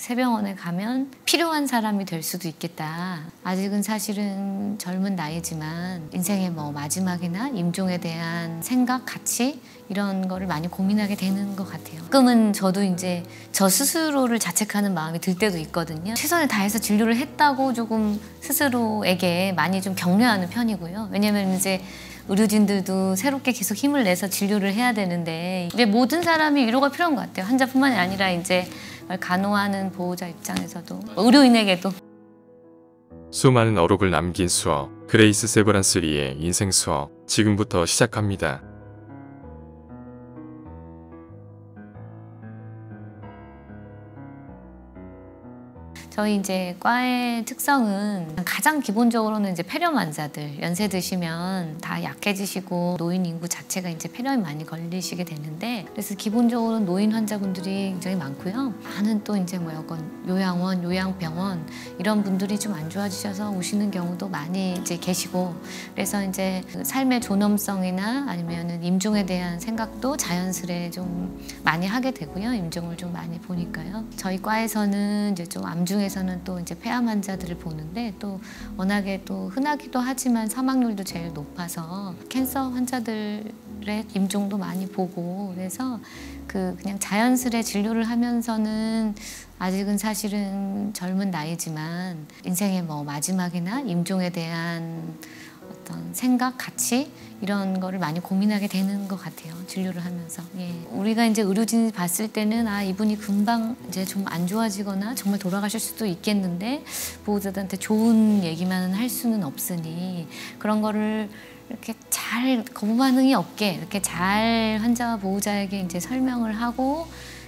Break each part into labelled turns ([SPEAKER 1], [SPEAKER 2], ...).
[SPEAKER 1] 새 병원에 가면 필요한 사람이 될 수도 있겠다. 아직은 사실은 젊은 나이지만 인생의 뭐 마지막이나 임종에 대한 생각, 가치 이런 거를 많이 고민하게 되는 것 같아요. 가끔은 저도 이제 저 스스로를 자책하는 마음이 들 때도 있거든요. 최선을 다해서 진료를 했다고 조금 스스로에게 많이 좀 격려하는 편이고요. 왜냐면 이제 의료진들도 새롭게 계속 힘을 내서 진료를 해야 되는데 이제 모든 사람이 위로가 필요한 것 같아요. 환자뿐만이 아니라 이제 간호하는 보호자 입장에서도 의료인에게도.
[SPEAKER 2] 수많은 어록을 남긴 수업, 그레이스 세브란스 리의 인생 수업 지금부터 시작합니다.
[SPEAKER 1] 저희 이제 과의 특성은 가장 기본적으로는 이제 폐렴 환자들, 연세 드시면 다 약해지시고 노인 인구 자체가 이제 폐렴이 많이 걸리시게 되는데, 그래서 기본적으로 노인 환자분들이 굉장히 많고요. 많은 또 이제 뭐 요양원, 요양병원 이런 분들이 좀 안 좋아지셔서 오시는 경우도 많이 이제 계시고, 그래서 이제 삶의 존엄성이나 아니면은 임종에 대한 생각도 자연스레 좀 많이 하게 되고요. 임종을 좀 많이 보니까요. 저희 과에서는 이제 좀 암중 에서는 또 이제 폐암 환자들을 보는데, 또 워낙에 또 흔하기도 하지만 사망률도 제일 높아서 캔서 환자들의 임종도 많이 보고, 그래서 그냥 자연스레 진료를 하면서는 아직은 사실은 젊은 나이지만 인생의 뭐 마지막이나 임종에 대한 어떤 생각, 가치 이런 거를 많이 고민하게 되는 것 같아요. 진료를 하면서. 예. 우리가 이제 의료진이 봤을 때는 이분이 금방 이제 좀 안 좋아지거나 정말 돌아가실 수도 있겠는데 보호자들한테 좋은 얘기만 할 수는 없으니 그런 거를 이렇게 잘 거부 반응이 없게 이렇게 잘 환자와 보호자에게 이제 설명을 하고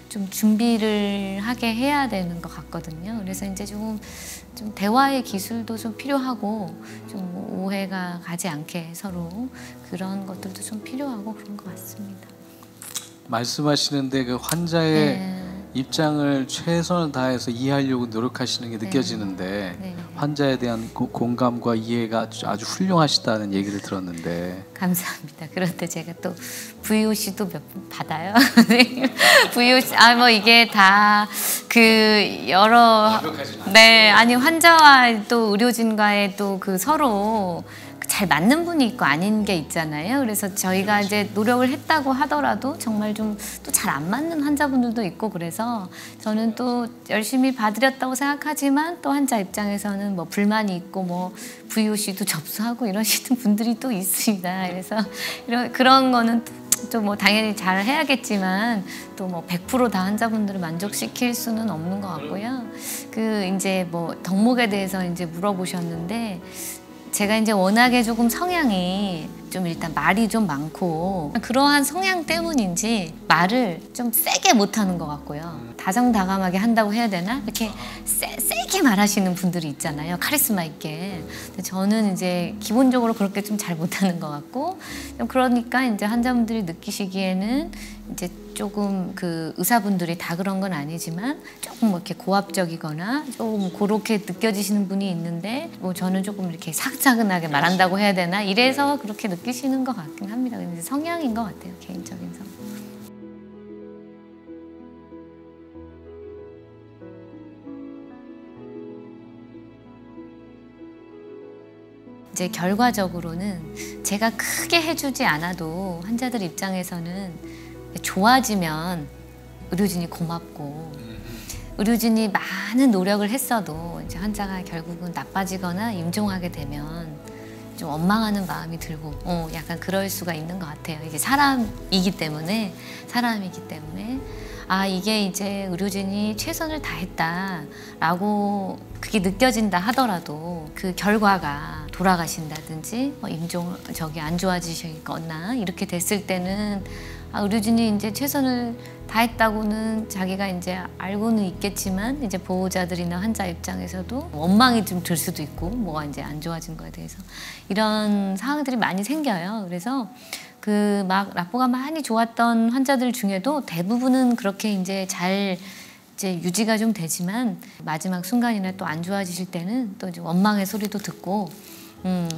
[SPEAKER 1] 좀 준비를 하게 해야 되는 것 같거든요. 그래서 이제 좀 대화의 기술도 좀 필요하고 좀 오해가 가지 않게 서로 그런 것들도 좀 필요하고 그런 것 같습니다.
[SPEAKER 3] 말씀하시는데 그 환자의 입장을 최선을 다해서 이해하려고 노력하시는 게 느껴지는데 환자에 대한 공감과 이해가 아주 훌륭하시다는 얘기를 들었는데.
[SPEAKER 1] 감사합니다. 그런데 제가 또 VOC도 몇 번 받아요. VOC 뭐 이게 다 그 여러 아니 환자와 또 의료진과의 또 그 서로 잘 맞는 분이 있고 아닌 게 있잖아요. 그래서 저희가 이제 노력을 했다고 하더라도 정말 좀 또 잘 안 맞는 환자분들도 있고, 그래서 저는 또 열심히 봐드렸다고 생각하지만 또 환자 입장에서는 뭐 불만이 있고 뭐 VOC도 접수하고 이러시는 분들이 또 있습니다. 그래서 그런 거는 또 뭐 당연히 잘 해야겠지만 또 뭐 100% 다 환자분들을 만족시킬 수는 없는 것 같고요. 이제 뭐 덕목에 대해서 이제 물어보셨는데, 제가 이제 워낙에 조금 성향이 좀 일단 말이 좀 많고 그러한 성향 때문인지 말을 좀 세게 못하는 것 같고요. 다정다감하게 한다고 해야 되나? 이렇게 세게 말하시는 분들이 있잖아요. 카리스마 있게. 근데 저는 이제 기본적으로 그렇게 좀 잘 못하는 것 같고, 그러니까 이제 환자분들이 느끼시기에는 이제 조금 그 의사분들이 다 그런 건 아니지만 조금 뭐 이렇게 고압적이거나 조금 그렇게 느껴지시는 분이 있는데, 뭐 저는 조금 이렇게 사근사근하게 말한다고 해야 되나? 이래서 그렇게 느끼시는 것 같긴 합니다. 근데 성향인 것 같아요. 개인적인 성향. 이제 결과적으로는 제가 크게 해주지 않아도 환자들 입장에서는 좋아지면 의료진이 고맙고, 의료진이 많은 노력을 했어도 이제 환자가 결국은 나빠지거나 임종하게 되면 좀 원망하는 마음이 들고 약간 그럴 수가 있는 것 같아요. 이게 사람이기 때문에 이게 이제 의료진이 최선을 다했다라고 그게 느껴진다 하더라도 그 결과가 돌아가신다든지 임종 안 좋아지시거나 이렇게 됐을 때는 의료진이 이제 최선을 다했다고는 자기가 이제 알고는 있겠지만 이제 보호자들이나 환자 입장에서도 원망이 좀 들 수도 있고 뭐가 이제 안 좋아진 거에 대해서 이런 상황들이 많이 생겨요. 그래서 막 라포가 많이 좋았던 환자들 중에도 대부분은 그렇게 이제 잘 이제 유지가 좀 되지만 마지막 순간이나 또 안 좋아지실 때는 또 이제 원망의 소리도 듣고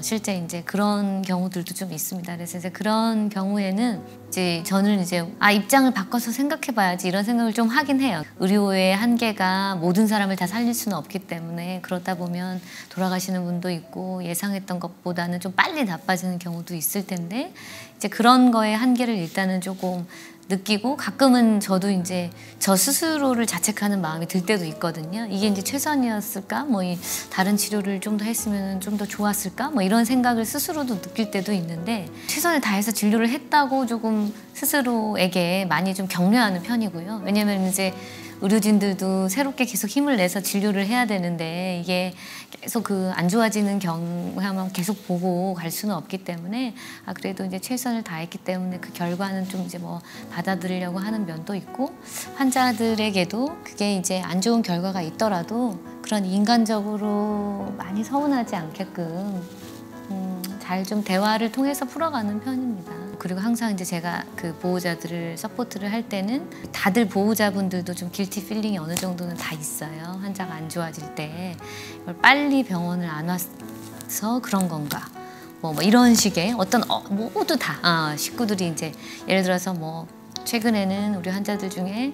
[SPEAKER 1] 실제 이제 그런 경우들도 좀 있습니다. 그래서 이제 그런 경우에는 이제 저는 이제 입장을 바꿔서 생각해봐야지 이런 생각을 좀 하긴 해요. 의료의 한계가 모든 사람을 다 살릴 수는 없기 때문에 그러다 보면 돌아가시는 분도 있고 예상했던 것보다는 좀 빨리 나빠지는 경우도 있을 텐데 이제 그런 거에 한계를 일단은 조금 느끼고 가끔은 저도 이제 저 스스로를 자책하는 마음이 들 때도 있거든요. 이게 이제 최선이었을까? 뭐 이 다른 치료를 좀 더 했으면 좀 더 좋았을까? 뭐 이런 생각을 스스로도 느낄 때도 있는데 최선을 다해서 진료를 했다고 조금 스스로에게 많이 좀 격려하는 편이고요. 왜냐면 이제 의료진들도 새롭게 계속 힘을 내서 진료를 해야 되는데 이게 계속 그 안 좋아지는 경우만 계속 보고 갈 수는 없기 때문에 그래도 이제 최선을 다했기 때문에 그 결과는 좀 이제 뭐 받아들이려고 하는 면도 있고 환자들에게도 그게 이제 안 좋은 결과가 있더라도 그런 인간적으로 많이 서운하지 않게끔 잘 좀 대화를 통해서 풀어가는 편입니다. 그리고 항상 이제 제가 그 보호자들을 서포트를 할 때는 다들 보호자분들도 좀 길티 필링이 어느 정도는 다 있어요. 환자가 안 좋아질 때 이걸 빨리 병원을 안 와서 그런 건가? 뭐 이런 식의 어떤 모두 다 식구들이 이제 예를 들어서 뭐 최근에는 우리 환자들 중에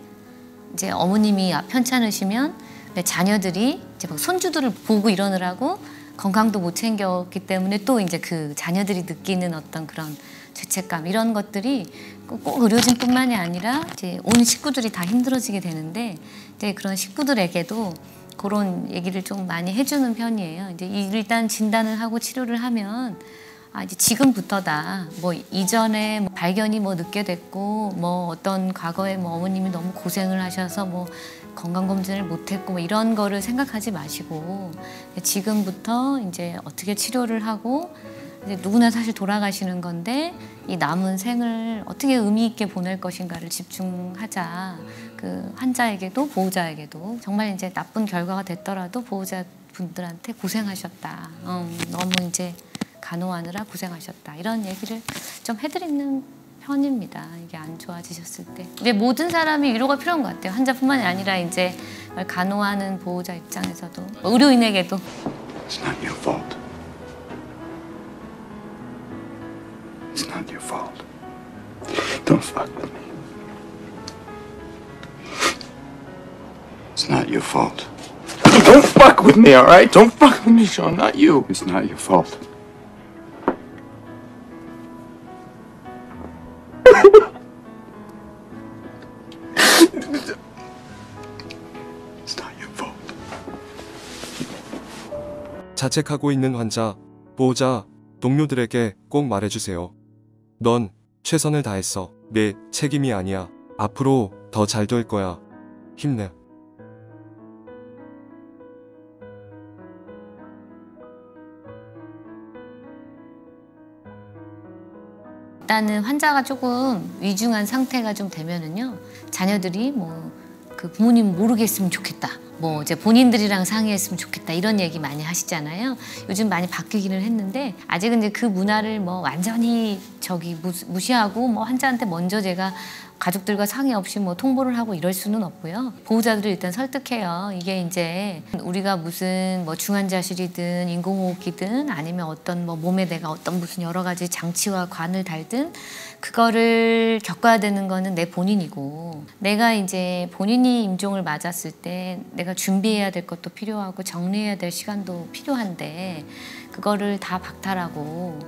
[SPEAKER 1] 이제 어머님이 편찮으시면 자녀들이 이제 막 손주들을 보고 이러느라고 건강도 못 챙겼기 때문에 또 이제 그 자녀들이 느끼는 어떤 그런 죄책감 이런 것들이 꼭 의료진뿐만이 아니라 이제 온 식구들이 다 힘들어지게 되는데 이제 그런 식구들에게도 그런 얘기를 좀 많이 해주는 편이에요. 이제 일단 진단을 하고 치료를 하면 이제 지금부터다. 뭐 이전에 뭐 발견이 뭐 늦게 됐고 뭐 어떤 과거에 뭐 어머님이 너무 고생을 하셔서 뭐 건강검진을 못했고 뭐 이런 거를 생각하지 마시고 지금부터 이제 어떻게 치료를 하고 이제 누구나 사실 돌아가시는 건데 이 남은 생을 어떻게 의미 있게 보낼 것인가를 집중하자. 그 환자에게도 보호자에게도 정말 이제 나쁜 결과가 됐더라도 보호자분들한테 고생하셨다. 너무 이제 간호하느라 고생하셨다. 이런 얘기를 좀 해드리는 편입니다. 이게 안 좋아지셨을 때. 근데 모든 사람이 위로가 필요한 것 같아요. 환자뿐만이 아니라 이제 간호하는 보호자 입장에서도 의료인에게도.
[SPEAKER 4] It's not your fault. It's not your fault. Don't fuck with me. It's not your fault. Don't fuck with me, all right? Don't fuck with me, Sean. Not you. It's not your fault. It's not your fault.
[SPEAKER 5] 자책하고 있는 환자, 보호자, 동료들에게 꼭 말해주세요. 넌 최선을 다했어. 내 책임이 아니야. 앞으로 더 잘 될 거야. 힘내.
[SPEAKER 1] 일단은 환자가 조금 위중한 상태가 좀 되면은요, 자녀들이 뭐 그 부모님 모르겠으면 좋겠다. 뭐 이제 본인들이랑 상의했으면 좋겠다. 이런 얘기 많이 하시잖아요. 요즘 많이 바뀌기는 했는데 아직은 이제 그 문화를 뭐 완전히 무시하고 뭐 환자한테 먼저 제가 가족들과 상의 없이 뭐 통보를 하고 이럴 수는 없고요. 보호자들을 일단 설득해요. 이게 이제 우리가 무슨 뭐 중환자실이든 인공호흡기든 아니면 어떤 뭐 몸에 내가 어떤 무슨 여러 가지 장치와 관을 달든 그거를 겪어야 되는 거는 내 본인이고, 내가 이제 본인이 임종을 맞았을 때 내가 준비해야 될 것도 필요하고 정리해야 될 시간도 필요한데 그거를 다 박탈하고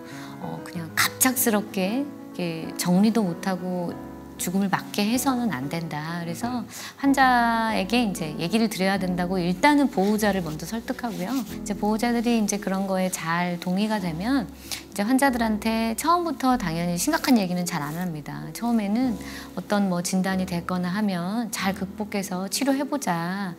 [SPEAKER 1] 그냥 갑작스럽게 이렇게 정리도 못하고 죽음을 맞게 해서는 안 된다. 그래서 환자에게 이제 얘기를 드려야 된다고 일단은 보호자를 먼저 설득하고요. 이제 보호자들이 이제 그런 거에 잘 동의가 되면 이제 환자들한테 처음부터 당연히 심각한 얘기는 잘 안 합니다. 처음에는 어떤 뭐 진단이 됐거나 하면 잘 극복해서 치료해보자.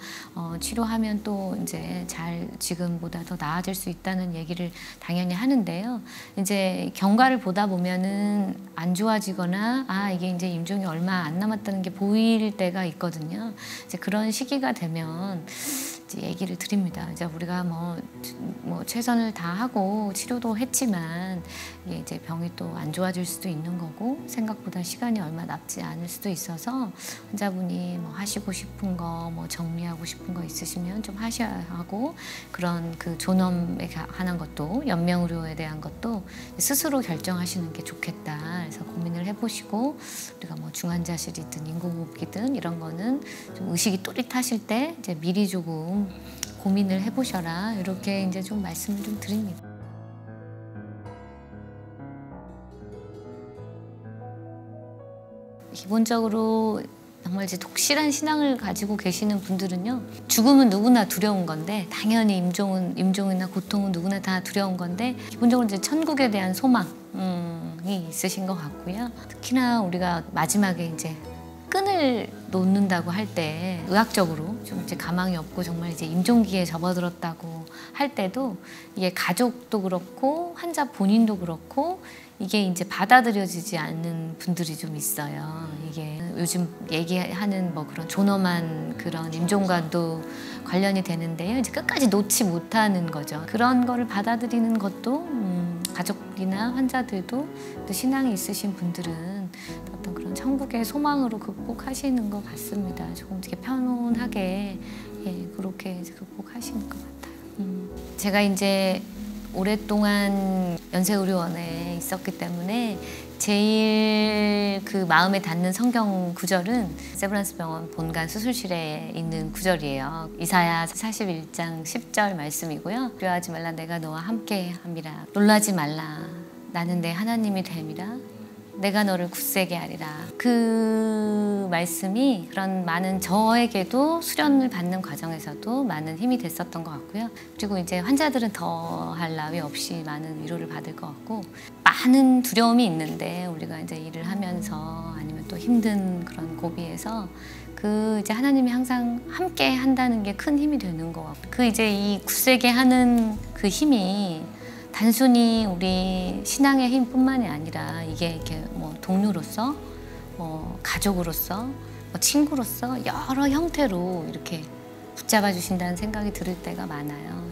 [SPEAKER 1] 치료하면 또 이제 잘 지금보다 더 나아질 수 있다는 얘기를 당연히 하는데요. 이제 경과를 보다 보면은 안 좋아지거나 이게 이제 임종이 얼마 안 남았다는 게 보일 때가 있거든요. 이제 그런 시기가 되면 이제 얘기를 드립니다. 이제 우리가 뭐 최선을 다하고 치료도 했지만 이게 이제 병이 또 안 좋아질 수도 있는 거고 생각보다 시간이 얼마 남지 않을 수도 있어서 환자분이 뭐 하시고 싶은 거, 뭐 정리하고 싶은 거 있으시면 좀 하셔야 하고 그런 그 존엄에 관한 것도 연명의료에 대한 것도 스스로 결정하시는 게 좋겠다. 그래서 고민을 해보시고 우리가 뭐 중환자실이든 인공호흡기든 이런 거는 좀 의식이 또릿하실 때 이제 미리 조금 고민을 해보셔라 이렇게 이제 좀 말씀을 좀 드립니다. 기본적으로 정말 이제 독실한 신앙을 가지고 계시는 분들은요, 죽음은 누구나 두려운 건데 당연히 임종이나 고통은 누구나 다 두려운 건데 기본적으로 이제 천국에 대한 소망이 있으신 것 같고요. 특히나 우리가 마지막에 이제 끈을 놓는다고 할 때 의학적으로 좀 이제 가망이 없고 정말 이제 임종기에 접어들었다고 할 때도 이게 가족도 그렇고 환자 본인도 그렇고 이게 이제 받아들여지지 않는 분들이 좀 있어요. 이게 요즘 얘기하는 뭐 그런 존엄한 그런 임종과도 관련이 되는데요. 이제 끝까지 놓지 못하는 거죠. 그런 거를 받아들이는 것도 가족이나 환자들도 또 신앙이 있으신 분들은 어떤 그런 천국의 소망으로 극복하시는 것 같습니다. 조금 되게 편안하게 그렇게 극복하시는 것 같아요. 제가 이제 오랫동안 연세의료원에 있었기 때문에 제일 그 마음에 닿는 성경 구절은 세브란스 병원 본관 수술실에 있는 구절이에요. 이사야 41장 10절 말씀이고요. 두려워하지 말라, 내가 너와 함께 함이라. 놀라지 말라, 나는 내 하나님이 됨이라. 내가 너를 굳세게 하리라. 그 말씀이 그런 많은 저에게도 수련을 받는 과정에서도 많은 힘이 됐었던 것 같고요. 그리고 이제 환자들은 더할 나위 없이 많은 위로를 받을 것 같고 많은 두려움이 있는데 우리가 이제 일을 하면서 아니면 또 힘든 그런 고비에서 그 이제 하나님이 항상 함께 한다는 게 큰 힘이 되는 것 같고 그 이제 이 굳세게 하는 그 힘이 단순히 우리 신앙의 힘뿐만이 아니라 이게 이렇게 뭐 동료로서, 뭐 가족으로서, 뭐 친구로서 여러 형태로 이렇게 붙잡아 주신다는 생각이 들 때가 많아요.